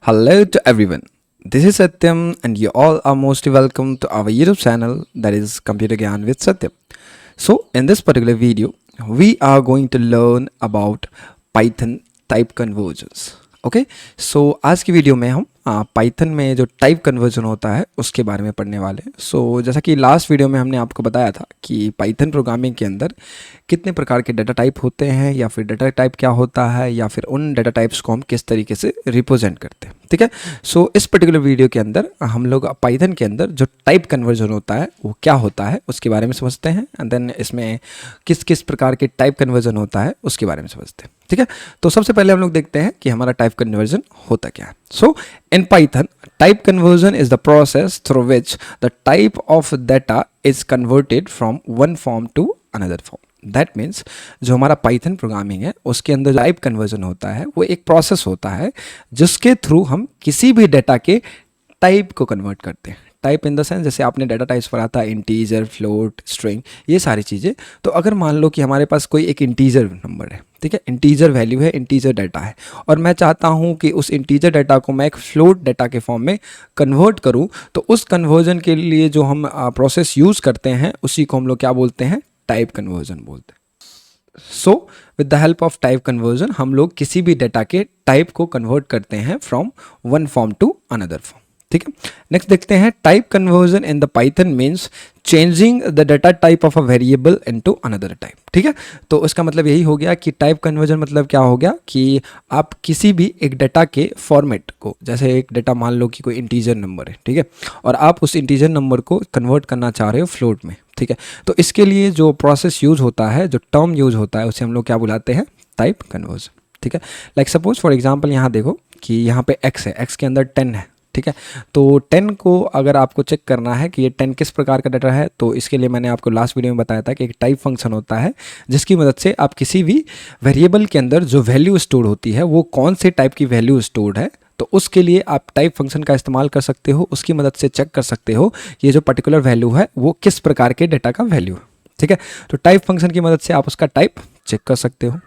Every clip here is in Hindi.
Hello to everyone. This is Satyam, and you all are mostly welcome to our YouTube channel that is Computer Gyan with Satyam. So, in this particular video, we are going to learn about Python type conversions. Okay so आज की वीडियो में हम पाइथन में जो टाइप कन्वर्जन होता है उसके बारे में पढ़ने वाले हैं। सो जैसा कि लास्ट वीडियो में हमने आपको बताया था कि पाइथन प्रोग्रामिंग के अंदर कितने प्रकार के डाटा टाइप होते हैं या फिर डाटा टाइप क्या होता है या फिर उन डाटा टाइप्स को हम किस तरीके से रिप्रेजेंट करते हैं। ठीक है, सो इस पर्टिकुलर वीडियो के अंदर हम लोग पाइथन के अंदर जो टाइप कन्वर्जन होता है वो क्या होता है उसके बारे में समझते हैं एंड देन इसमें किस किस प्रकार के टाइप कन्वर्जन होता है उसके बारे में समझते हैं। ठीक है, तो सबसे पहले हम लोग देखते हैं कि हमारा टाइप कन्वर्जन होता क्या है। So in Python type conversion is the process through which the type of data is converted from one form to another form. That means जो हमारा पाइथन प्रोग्रामिंग है उसके अंदर टाइप कन्वर्जन होता है वो एक प्रोसेस होता है जिसके थ्रू हम किसी भी डाटा के टाइप को कन्वर्ट करते हैं। टाइप इन द सेंस जैसे आपने डाटा टाइप्स पढ़ा था, इंटीजर, फ्लोट, स्ट्रिंग, ये सारी चीज़ें। तो अगर मान लो कि हमारे पास कोई एक इंटीजर नंबर है, ठीक है, इंटीजर वैल्यू है, इंटीजर डाटा है, और मैं चाहता हूँ कि उस इंटीजर डाटा को मैं एक फ्लोट डाटा के फॉर्म में कन्वर्ट करूँ, तो उस कन्वर्जन के लिए जो हम प्रोसेस यूज़ करते हैं उसी को हम लोग क्या बोलते हैं, टाइप कन्वर्जन बोलते हैं। So with the help of type conversion हम लोग किसी भी डाटा के टाइप को कन्वर्ट करते हैं from one form to another form. ठीक है, नेक्स्ट देखते हैं type conversion in the Python means changing the data type of a variable into another type. ठीक है, तो इसका मतलब यही हो गया कि टाइप कन्वर्जन मतलब क्या हो गया कि आप किसी भी एक डाटा के फॉर्मेट को, जैसे एक डाटा मान लो कि कोई इंटीजर नंबर है, ठीक है, और आप उस इंटीजर नंबर को कन्वर्ट करना चाह रहे हो फ्लोट में। ठीक है, तो इसके लिए जो प्रोसेस यूज होता है, जो टर्म यूज होता है, उसे हम लोग क्या बुलाते हैं, टाइप कन्वर्जन। ठीक है, लाइक सपोज फॉर एग्जाम्पल यहाँ देखो कि यहाँ पे x है, x के अंदर 10 है। ठीक है, तो 10 को अगर आपको चेक करना है कि ये 10 किस प्रकार का डाटा है, तो इसके लिए मैंने आपको लास्ट वीडियो में बताया था कि एक टाइप फंक्शन होता है जिसकी मदद से आप किसी भी वेरिएबल के अंदर जो वैल्यू स्टोर होती है वो कौन से टाइप की वैल्यू स्टोर्ड है, तो उसके लिए आप टाइप फंक्शन का इस्तेमाल कर सकते हो। उसकी मदद से चेक कर सकते हो ये जो पर्टिकुलर वैल्यू है वो किस प्रकार के डाटा का वैल्यू है। ठीक है, तो टाइप फंक्शन की मदद से आप उसका टाइप चेक कर सकते हो।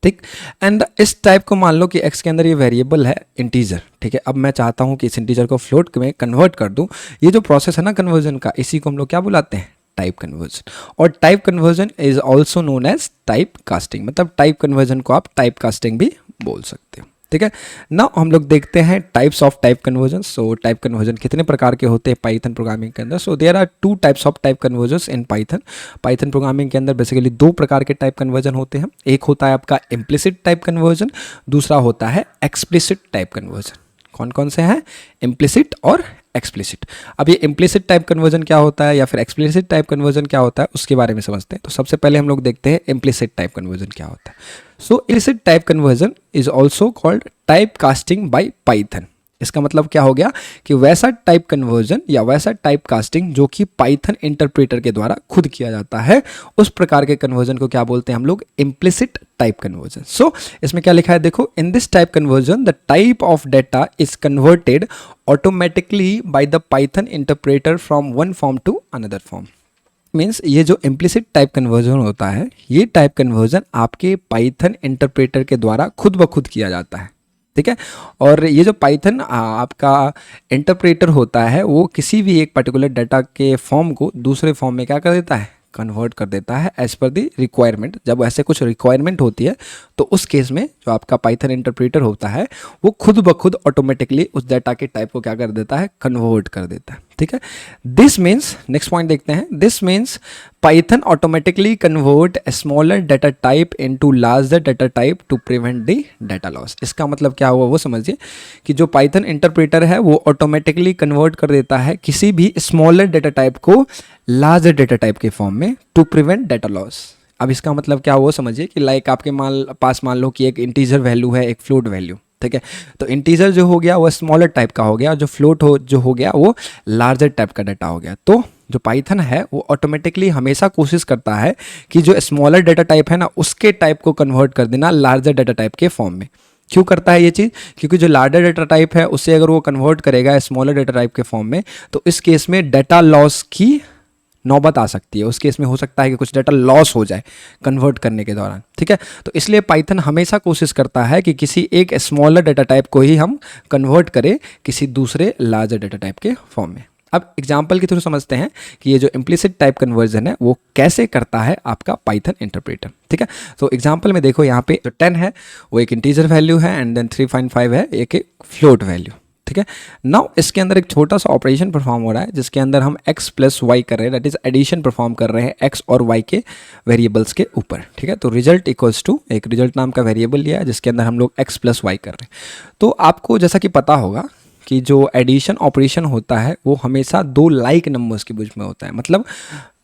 ठीक, एंड इस टाइप को मान लो कि x के अंदर ये वेरिएबल है इंटीजर। ठीक है, अब मैं चाहता हूँ कि इस इंटीजर को फ्लोट में कन्वर्ट कर दूँ। ये जो प्रोसेस है ना कन्वर्जन का, इसी को हम लोग क्या बुलाते हैं, टाइप कन्वर्जन। और type conversion is also known as type casting, मतलब टाइप कन्वर्जन को आप टाइप कास्टिंग भी बोल सकते हो। ठीक है, नाउ हम लोग देखते हैं types of type conversion. So type conversion कितने प्रकार के होते हैं पाइथन प्रोग्रामिंग के अंदर। So there are two types of type conversions in Python. Python programming के अंदर बेसिकली दो प्रकार के टाइप कन्वर्जन होते हैं। एक होता है आपका इम्प्लिसिट टाइप कन्वर्जन, दूसरा होता है एक्सप्लिसिट टाइप कन्वर्जन। कौन कौन से हैं, इम्प्लिसिट और एक्सप्लिसिट। अब ये इम्प्लिसिट टाइप कन्वर्जन क्या होता है या फिर एक्सप्लिसिट टाइप कन्वर्जन क्या होता है उसके बारे में समझते हैं। तो सबसे पहले हम लोग देखते हैं इम्प्लिसिट टाइप कन्वर्जन क्या होता है। So implicit type conversion is also called type casting by Python. इसका मतलब क्या हो गया कि वैसा टाइप कन्वर्जन या वैसा टाइप कास्टिंग जो कि पाइथन इंटरप्रेटर के द्वारा खुद किया जाता है, उस प्रकार के कन्वर्जन को क्या बोलते हैं हम लोग, इम्प्लिसिट टाइप कन्वर्जन। सो इसमें क्या लिखा है देखो, in this type conversion the type of data is converted automatically by the Python interpreter from one form to another form. Means ये जो इम्प्लिसिट टाइप कन्वर्जन होता है, ये टाइप कन्वर्जन आपके पाइथन इंटरप्रेटर के द्वारा खुद ब खुद किया जाता है। ठीक है, और ये जो पाइथन आपका इंटरप्रेटर होता है वो किसी भी एक पर्टिकुलर डाटा के फॉर्म को दूसरे फॉर्म में क्या कर देता है, कन्वर्ट कर देता है एज पर दी रिक्वायरमेंट। जब ऐसे कुछ रिक्वायरमेंट होती है तो उस केस में जो आपका पाइथन इंटरप्रेटर होता है वो खुद ब खुद ऑटोमेटिकली उस डाटा के टाइप को क्या कर देता है, कन्वर्ट कर देता है। ठीक है, दिस मीन्स, नेक्स्ट पॉइंट देखते हैं, this means Python automatically convert smaller data type into larger data type two prevent the data loss. इसका मतलब क्या हुआ वो समझिए कि जो पाइथन इंटरप्रेटर है वो ऑटोमेटिकली कन्वर्ट कर देता है किसी भी स्मॉलर डाटा टाइप को लार्जर डाटा टाइप के फॉर्म में टू प्रिवेंट डाटा लॉस। अब इसका मतलब क्या हुआ समझिए कि लाइक आपके पास मान लो कि एक इंटीजर वैल्यू है, एक फ्लोट वैल्यू। ठीक है, तो इंटीजर जो हो गया वो स्मॉलर टाइप का हो गया, जो फ्लोट जो हो गया वो लार्जर टाइप का डाटा हो गया। तो जो पाइथन है वो ऑटोमेटिकली हमेशा कोशिश करता है कि जो स्मॉलर डाटा टाइप है ना उसके टाइप को कन्वर्ट कर देना लार्जर डाटा टाइप के फॉर्म में। क्यों करता है ये चीज़, क्योंकि जो लार्जर डाटा टाइप है उससे अगर वो कन्वर्ट करेगा स्मॉलर डाटा टाइप के फॉर्म में तो इस केस में डाटा लॉस की नौबत आ सकती है। उस केस में हो सकता है कि कुछ डाटा लॉस हो जाए कन्वर्ट करने के दौरान, ठीक है। तो इसलिए पाइथन हमेशा कोशिश करता है कि किसी एक स्मॉलर डाटा टाइप को ही हम कन्वर्ट करें किसी दूसरे लार्जर डाटा टाइप के फॉर्म में। अब एग्जाम्पल के थ्रू समझते हैं कि ये जो इम्प्लिसिट टाइप कन्वर्जन है वो कैसे करता है आपका पाइथन इंटरप्रेटर, ठीक है। तो एग्जाम्पल में देखो, यहाँ पे जो 10 है वो एक इंटीजर वैल्यू है एंड देन 3.5 है एक फ्लोट वैल्यू, ठीक है। नाउ इसके अंदर एक छोटा सा ऑपरेशन परफॉर्म हो रहा है जिसके अंदर हम x प्लस वाई कर रहे हैं, दैट इज एडिशन परफॉर्म कर रहे हैं x और y के वेरिएबल्स के ऊपर, ठीक है। तो रिजल्ट इक्वल्स टू एक रिजल्ट नाम का वेरिएबल लिया है जिसके अंदर हम लोग x प्लस वाई कर रहे हैं। तो आपको जैसा कि पता होगा कि जो एडिशन ऑपरेशन होता है वो हमेशा दो लाइक नंबर्स के बीच में होता है, मतलब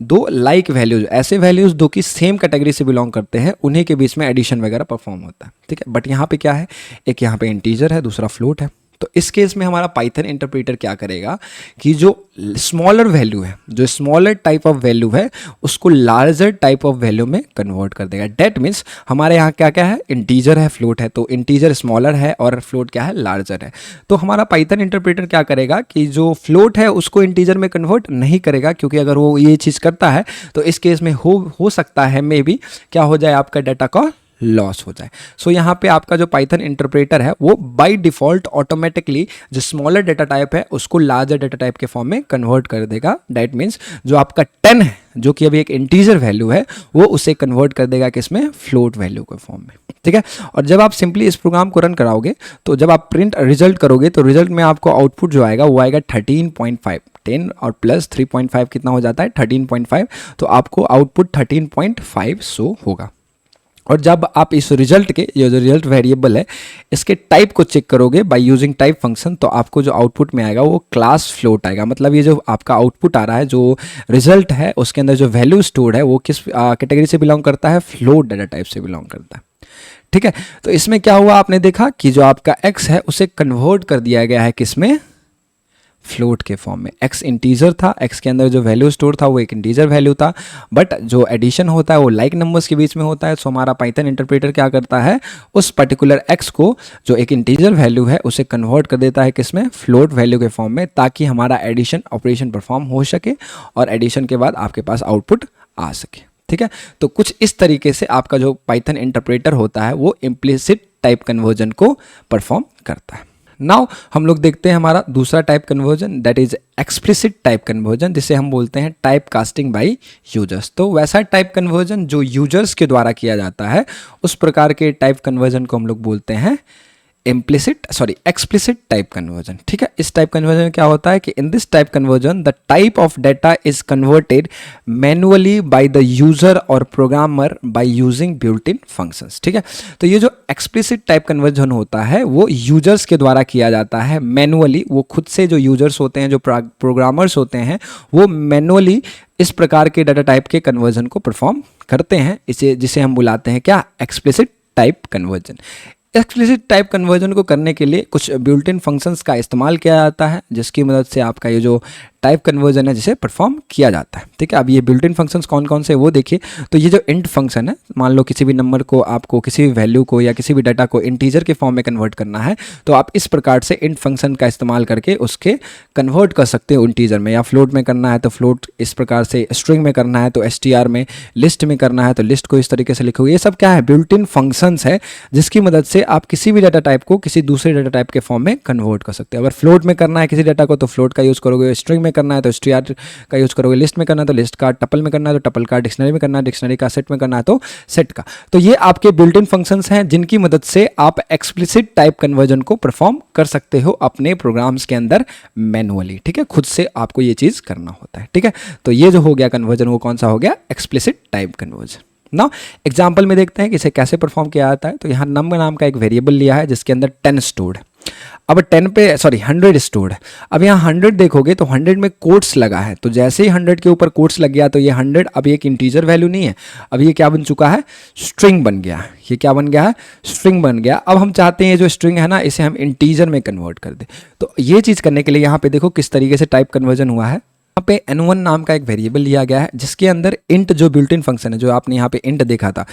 दो लाइक वैल्यूज, ऐसे वैल्यूज दो की सेम कैटेगरी से बिलोंग करते हैं, उन्हीं के बीच में एडिशन वगैरह परफॉर्म होता है, ठीक है। बट यहाँ पे क्या है, एक यहाँ पे इंटीजर है, दूसरा फ्लोट है। तो इस केस में हमारा पाइथन इंटरप्रेटर क्या करेगा कि जो स्मॉलर वैल्यू है, जो स्मॉलर टाइप ऑफ वैल्यू है, उसको लार्जर टाइप ऑफ वैल्यू में कन्वर्ट कर देगा। डेट मीन्स हमारे यहाँ क्या क्या है, इंटीजर है, फ्लोट है। तो इंटीजर स्मॉलर है और फ्लोट क्या है, लार्जर है। तो हमारा पाइथन इंटरप्रेटर क्या करेगा कि जो फ्लोट है उसको इंटीजर में कन्वर्ट नहीं करेगा, क्योंकि अगर वो ये चीज़ करता है तो इस केस में हो सकता है मे बी क्या हो जाए, आपका डाटा का लॉस हो जाए। सो यहाँ पे आपका जो पाइथन इंटरप्रेटर है वो बाय डिफॉल्ट ऑटोमेटिकली जो स्मॉलर डाटा टाइप है उसको लार्जर डाटा टाइप के फॉर्म में कन्वर्ट कर देगा। दैट मीन्स जो आपका 10 है, जो कि अभी एक इंटीजर वैल्यू है, वो उसे कन्वर्ट कर देगा किसमें, फ्लोट वैल्यू के फॉर्म में, ठीक है। और जब आप सिंपली इस प्रोग्राम को रन कराओगे तो जब आप प्रिंट रिजल्ट करोगे तो रिजल्ट में आपको आउटपुट जो आएगा वो आएगा 13.5। 10 और प्लस 3.5 कितना हो जाता है, 13.5। तो आपको आउटपुट 13.5 शो होगा। और जब आप इस रिजल्ट के, ये जो रिजल्ट वेरिएबल है, इसके टाइप को चेक करोगे बाय यूजिंग टाइप फंक्शन, तो आपको जो आउटपुट में आएगा वो क्लास फ्लोट आएगा। मतलब ये जो आपका आउटपुट आ रहा है, जो रिजल्ट है, उसके अंदर जो वैल्यू स्टोर्ड है वो किस कैटेगरी से बिलोंग करता है, फ्लोट डाटा टाइप से बिलोंग करता है, ठीक है। तो इसमें क्या हुआ, आपने देखा कि जो आपका x है उसे कन्वर्ट कर दिया गया है किसमें, फ्लोट के फॉर्म में। x इंटीजर था, x के अंदर जो वैल्यू स्टोर था वो एक इंटीजर वैल्यू था, बट जो एडिशन होता है वो लाइक नंबर्स के बीच में होता है। सो हमारा पाइथन इंटरप्रेटर क्या करता है, उस पर्टिकुलर x को जो एक इंटीजर वैल्यू है उसे कन्वर्ट कर देता है किसमें, फ्लोट वैल्यू के फॉर्म में, ताकि हमारा एडिशन ऑपरेशन परफॉर्म हो सके और एडिशन के बाद आपके पास आउटपुट आ सके, ठीक है। तो कुछ इस तरीके से आपका जो पाइथन इंटरप्रेटर होता है वो इम्प्लिसिट टाइप कन्वर्जन को परफॉर्म करता है। नाउ हम लोग देखते हैं हमारा दूसरा type conversion, that is explicit type conversion, जिसे हम बोलते हैं टाइप कास्टिंग बाय यूजर्स। तो वैसा टाइप कन्वर्जन जो यूजर्स के द्वारा किया जाता है, उस प्रकार के टाइप कन्वर्जन को हम लोग बोलते हैं एक्सप्लिसिट टाइप कन्वर्जन, ठीक है। इस टाइप कन्वर्जन में क्या होता है कि in this type conversion the type of data is converted manually by the user और programmer by using built in functions, ठीक है। तो ये जो एक्सप्लिसिट टाइप कन्वर्जन होता है वो यूजर्स के द्वारा किया जाता है मैनुअली। वो खुद से जो यूजर्स होते हैं, जो प्रोग्रामर्स होते हैं, वो मैनुअली इस प्रकार के डाटा टाइप के कन्वर्जन को परफॉर्म करते हैं, इसे जिसे हम बुलाते हैं क्या, explicit type conversion. Explicit type conversion को करने के लिए कुछ बिल्ट इन फंक्शंस का इस्तेमाल किया जाता है, जिसकी मदद से आपका ये जो टाइप कन्वर्जन है जिसे परफॉर्म किया जाता है, ठीक है। अब ये बिल्ट इन फंक्शंस कौन कौन से वो देखिए। तो ये जो इंट फंक्शन है, मान लो किसी भी नंबर को आपको, किसी भी वैल्यू को या किसी भी डाटा को इंटीजर के फॉर्म में कन्वर्ट करना है, तो आप इस प्रकार से इंट फंक्शन का इस्तेमाल करके उसके कन्वर्ट कर सकते हो इंटीजर में, या फ्लोट में करना है तो फ्लोट, इस प्रकार से स्ट्रिंग में करना है तो str में, लिस्ट में करना है तो लिस्ट को इस तरीके से लिखोगे। ये सब क्या है, बिल्ट इन फंक्शंस है, जिसकी मदद से आप किसी भी डाटा टाइप को किसी दूसरे डाटा टाइप के फॉर्म में कन्वर्ट कर सकते हो। अगर फ्लोट में करना है किसी डाटा को तो फ्लोट का यूज़ करोगे, स्ट्रिंग में करना है तो str का यूज़ करोगे, लिस्ट में करना है तो लिस्ट का, टपल में करना है तो टपल का, डिक्शनरी में करना है डिक्शनरी का, सेट में करना है तो सेट का। तो ये आपके बिल्ट इन फंक्शंस हैं जिनकी मदद से आप एक्सप्लिसिट टाइप कन्वर्जन को परफॉर्म कर सकते हो अपने प्रोग्राम्स के अंदर मैनुअली, ठीक है। खुद से आपको ये चीज़ करना होता है, ठीक है। तो ये जो हो गया कन्वर्जन, वो कौन सा हो गया, एक्सप्लिसिट टाइप कन्वर्जन। ना एग्जाम्पल में देखते हैं कि इसे कैसे परफॉर्म किया जाता है। तो यहाँ नंबर नाम का एक वेरिएबल लिया है जिसके अंदर 10 स्टोर्ड है। अब 100 स्टोर्ड है। अब यहाँ 100 देखोगे तो 100 में कोट्स लगा है, तो जैसे ही 100 के ऊपर कोट्स लग गया तो ये 100 अब एक इंटीजर वैल्यू नहीं है, अब ये क्या बन चुका है, स्ट्रिंग बन गया है। ये क्या बन गया है, स्ट्रिंग बन गया। अब हम चाहते हैं ये जो स्ट्रिंग है ना, इसे हम इंटीजर में कन्वर्ट कर दें। तो ये चीज़ करने के लिए यहाँ पे देखो किस तरीके से टाइप कन्वर्जन हुआ है। पे n1 नाम का एक वेरिएबल लिया गया है जिसके अंदर int जो बिल्ट इन फंक्शन है, जो आपने यहाँ पे int देखा था,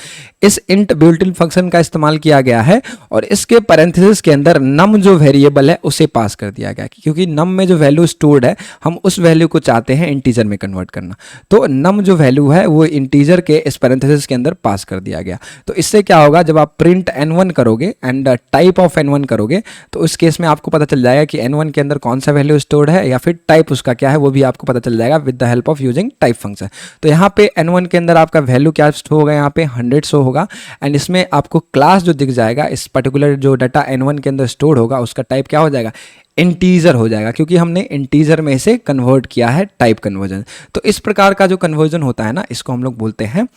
इस int बिल्ट इन फंक्शन का इस्तेमाल किया गया है और इसके पैरेंथेसिस के अंदर num जो वेरिएबल है उसे पास कर दिया गया है, क्योंकि num में जो वैल्यू स्टोर्ड है हम उस वैल्यू को चाहते हैं इंटीजर में कन्वर्ट करना। तो num जो वैल्यू है वो इंटीजर के इस पैरेंथेसिस के अंदर पास कर दिया गया। तो इससे क्या होगा, जब आप प्रिंट n1 करोगे एंड टाइप ऑफ n1 करोगे तो उस केस में आपको पता चल जाएगा कि n1 के अंदर कौन सा वैल्यू स्टोर्ड है या फिर टाइप उसका क्या है, वो भी आपको पता चल जाएगा with the help of using type function. तो यहाँ पे n1 के अंदर आपका वैल्यू क्या शो होगा, यहाँ पे 100 शो होगा एंड इसमें आपको क्लास जो दिख जाएगा, इस पर्टिकुलर जो डाटा n1 के अंदर स्टोर होगा उसका टाइप क्या हो जाएगा, इंटीजर हो जाएगा, क्योंकि हमने इंटीजर में इसे कन्वर्ट किया है टाइप कन्वर्जन। तो इस प्रकार का जो कन्वर्जन होता है ना, इसको हम लोग बोलते हैं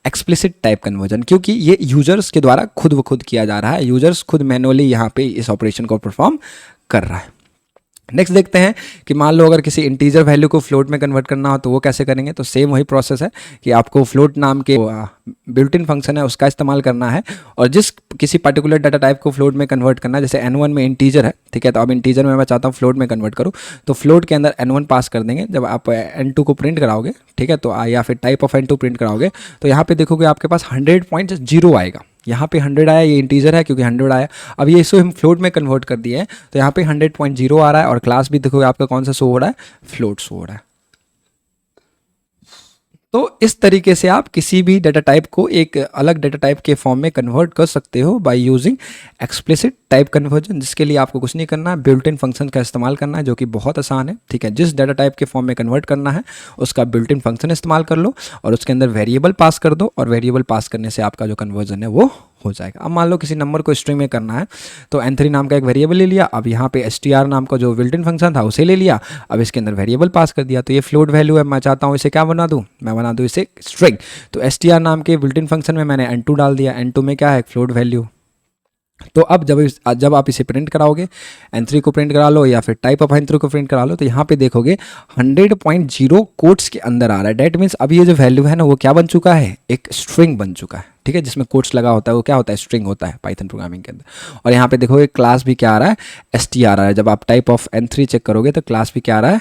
एक्सप्लिसिट टाइप कन्वर्जन, क्योंकि ये यूजर्स के द्वारा खुद ब खुद किया जा रहा है, यूजर्स खुद मैनुअली यहाँ पे इस ऑपरेशन को परफॉर्म कर रहा है। नेक्स्ट देखते हैं कि मान लो अगर किसी इंटीजर वैल्यू को फ्लोट में कन्वर्ट करना हो तो वो कैसे करेंगे। तो सेम वही प्रोसेस है कि आपको फ्लोट नाम के बिल्ट इन फंक्शन है उसका इस्तेमाल करना है और जिस किसी पर्टिकुलर डाटा टाइप को फ्लोट में कन्वर्ट करना है, जैसे n1 में इंटीजर है, ठीक है, तो अब इंटीजर में मैं चाहता हूँ फ्लोट में कन्वर्ट करूँ, तो फ्लोट के अंदर n1 पास कर देंगे। जब आप n2 को प्रिंट कराओगे, ठीक है, तो या फिर टाइप ऑफ n2 प्रिंट कराओगे तो यहाँ पे देखोगे आपके पास 100.0 आएगा। यहाँ पे 100 आया, ये इंटीजर है क्योंकि 100 आया। अब ये इसको हम फ्लोट में कन्वर्ट कर दिए हैं तो यहाँ पे 100.0 आ रहा है और क्लास भी देखोगे आपका कौन सा शो हो रहा है, फ्लोट शो हो रहा है। तो इस तरीके से आप किसी भी डाटा टाइप को एक अलग डाटा टाइप के फॉर्म में कन्वर्ट कर सकते हो by using explicit type conversion, जिसके लिए आपको कुछ नहीं करना है, बिल्ट इन फंक्शन का इस्तेमाल करना है जो कि बहुत आसान है, ठीक है। जिस डाटा टाइप के फॉर्म में कन्वर्ट करना है उसका बिल्ट इन फंक्शन इस्तेमाल कर लो और उसके अंदर वेरिएबल पास कर दो और वेरिएबल पास करने से आपका जो कन्वर्जन है वो हो जाएगा। अब मान लो किसी नंबर को स्ट्रिंग में करना है तो n3 नाम का एक वेरिएबल ले लिया, अब यहाँ पे str नाम का जो बिल्ट इन फंक्शन था उसे ले लिया, अब इसके अंदर वेरिएबल पास कर दिया। तो ये फ्लोट वैल्यू है, मैं चाहता हूँ इसे क्या बना दूँ, मैं बना दूँ इसे स्ट्रिंग। तो str नाम के बिल्ट इन फंक्शन में मैंने n2 डाल दिया, n2 में क्या है, फ्लोट वैल्यू। तो अब जब आप इसे प्रिंट कराओगे, n3 को प्रिंट करा लो या फिर टाइप ऑफ n3 को प्रिंट करा लो, तो यहाँ पे देखोगे 100.0 कोट्स के अंदर आ रहा है। डेट मीन्स अब ये जो वैल्यू है ना वो क्या बन चुका है, एक स्ट्रिंग बन चुका है, ठीक है, जिसमें कोट्स लगा होता है वो क्या होता है, स्ट्रिंग होता है पाइथन प्रोग्रामिंग के अंदर। और यहाँ पे देखोगे क्लास भी क्या आ रहा है, str आ रहा है। जब आप टाइप ऑफ n3 चेक करोगे तो क्लास भी क्या आ रहा है,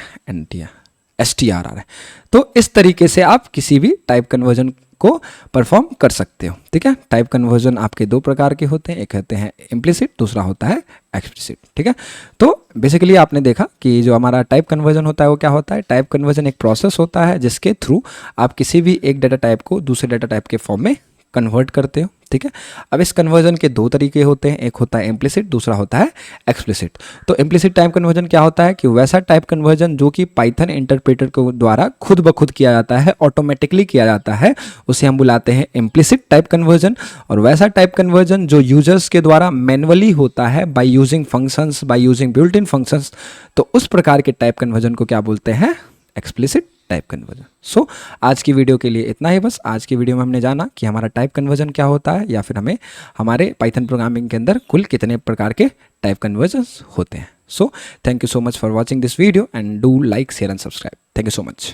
str आ रहा है। तो इस तरीके से आप किसी भी टाइप कन्वर्जन को परफॉर्म कर सकते हो, ठीक है। टाइप कन्वर्जन आपके दो प्रकार के होते हैं, एक होते हैं इम्प्लिसिट, दूसरा होता है एक्सप्लिसिट, ठीक है। तो बेसिकली आपने देखा कि जो हमारा टाइप कन्वर्जन होता है वो क्या होता है, टाइप कन्वर्जन एक प्रोसेस होता है जिसके थ्रू आप किसी भी एक डाटा टाइप को दूसरे डाटा टाइप के फॉर्म में कन्वर्ट करते हो, ठीक है। अब इस कन्वर्जन के दो तरीके होते हैं, एक होता है इम्प्लिसिट, दूसरा होता है एक्सप्लिसिट। तो इम्प्लिसिट टाइप कन्वर्जन क्या होता है कि वैसा टाइप कन्वर्जन जो कि पाइथन इंटरप्रेटर के द्वारा खुद ब खुद किया जाता है, ऑटोमेटिकली किया जाता है, उसे हम बुलाते हैं इम्प्लिसिट टाइप कन्वर्जन। और वैसा टाइप कन्वर्जन जो यूजर्स के द्वारा मैनुअली होता है by using functions, bye using built in functions, तो उस प्रकार के टाइप कन्वर्जन को क्या बोलते हैं, एक्सप्लिसिट टाइप कन्वर्जन। सो आज की वीडियो के लिए इतना ही बस। आज की वीडियो में हमने जाना कि हमारा टाइप कन्वर्जन क्या होता है या फिर हमें हमारे पाइथन प्रोग्रामिंग के अंदर कुल कितने प्रकार के टाइप कन्वर्जन्स होते हैं। So thank you so much for watching this video and do like, share and subscribe. Thank you so much.